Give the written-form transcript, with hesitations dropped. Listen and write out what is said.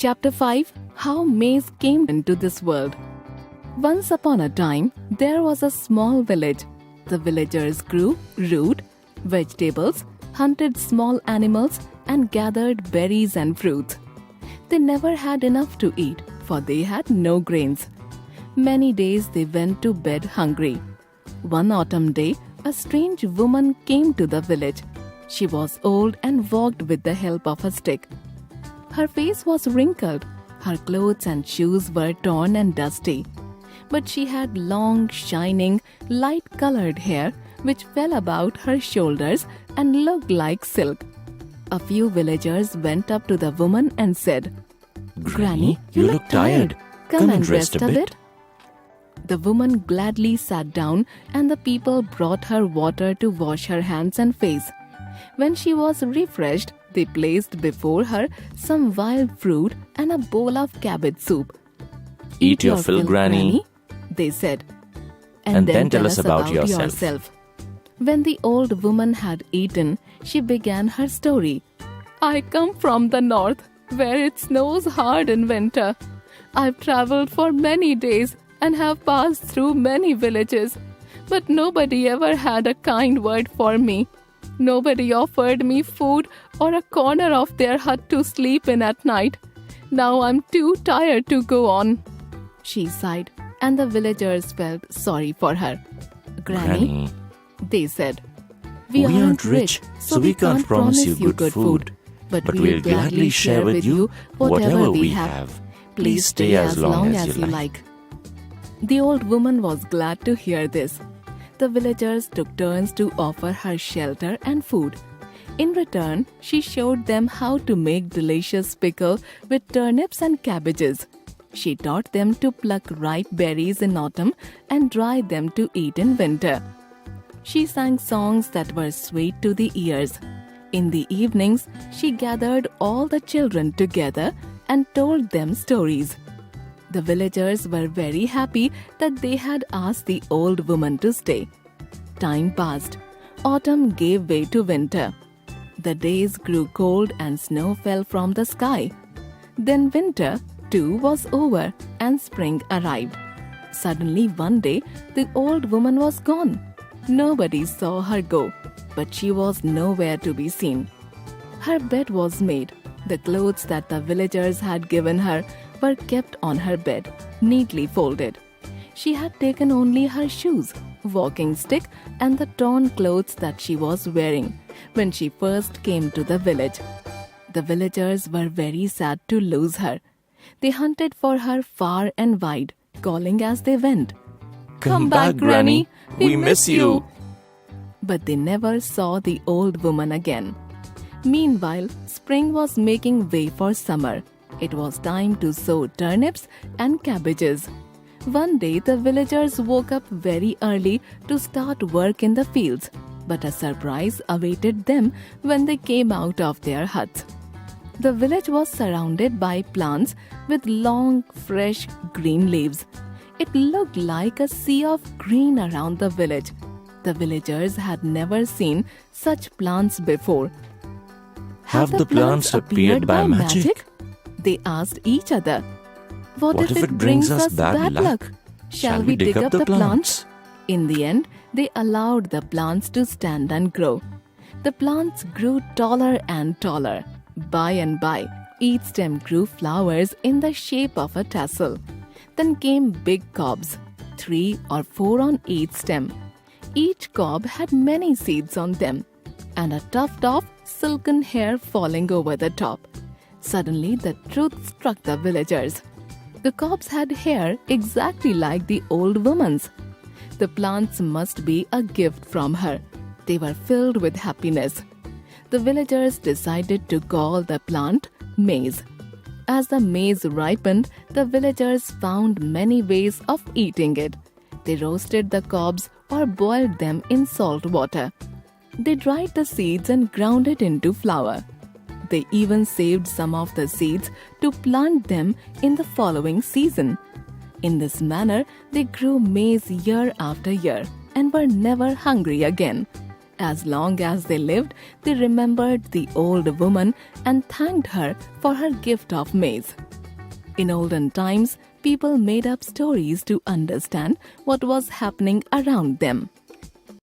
Chapter 5 How Maize Came into this World. Once upon a time, there was a small village. The villagers grew root, vegetables, hunted small animals, and gathered berries and fruits. They never had enough to eat, for they had no grains. Many days they went to bed hungry. One autumn day, a strange woman came to the village. She was old and walked with the help of a stick. Her face was wrinkled, her clothes and shoes were torn and dusty. But she had long, shining, light-colored hair which fell about her shoulders and looked like silk. A few villagers went up to the woman and said, "Granny, you look tired. Come and rest a bit." The woman gladly sat down, and the people brought her water to wash her hands and face. When she was refreshed, they placed before her some wild fruit and a bowl of cabbage soup. "Eat your fill, Granny," they said. And then tell us about yourself. When the old woman had eaten, she began her story. "I come from the north, where it snows hard in winter. I've traveled for many days and have passed through many villages, but nobody ever had a kind word for me. Nobody offered me food or a corner of their hut to sleep in at night. Now I'm too tired to go on." She sighed, and the villagers felt sorry for her. "Granny," they said, we aren't rich, so we can't promise you good food. But we'll gladly share with you whatever we have. Please stay as long as you like." The old woman was glad to hear this. The villagers took turns to offer her shelter and food. In return, she showed them how to make delicious pickle with turnips and cabbages. She taught them to pluck ripe berries in autumn and dry them to eat in winter. She sang songs that were sweet to the ears. In the evenings, she gathered all the children together and told them stories. The villagers were very happy that they had asked the old woman to stay. Time passed. Autumn gave way to winter. The days grew cold and snow fell from the sky. Then winter, too, was over and spring arrived. Suddenly one day, the old woman was gone. Nobody saw her go, but she was nowhere to be seen. Her bed was made. The clothes that the villagers had given her were kept on her bed, neatly folded. She had taken only her shoes, walking stick, and the torn clothes that she was wearing when she first came to the village. The villagers were very sad to lose her. They hunted for her far and wide, calling as they went, Come back, Granny. We miss you." But they never saw the old woman again. Meanwhile, spring was making way for summer. It was time to sow turnips and cabbages. One day, the villagers woke up very early to start work in the fields, but a surprise awaited them when they came out of their huts. The village was surrounded by plants with long, fresh, green leaves. It looked like a sea of green around the village. The villagers had never seen such plants before. Have the plants appeared by magic? They asked each other. What if it brings us bad luck? Shall we dig up the plants? In the end, they allowed the plants to stand and grow. The plants grew taller and taller. By and by, each stem grew flowers in the shape of a tassel. Then came big cobs, 3 or 4 on each stem. Each cob had many seeds on them, and a tuft of silken hair falling over the top. Suddenly, the truth struck the villagers. The cobs had hair exactly like the old woman's. The plants must be a gift from her. They were filled with happiness. The villagers decided to call the plant maize. As the maize ripened, the villagers found many ways of eating it. They roasted the cobs or boiled them in salt water. They dried the seeds and ground it into flour. They even saved some of the seeds to plant them in the following season. In this manner, they grew maize year after year and were never hungry again. As long as they lived, they remembered the old woman and thanked her for her gift of maize. In olden times, people made up stories to understand what was happening around them.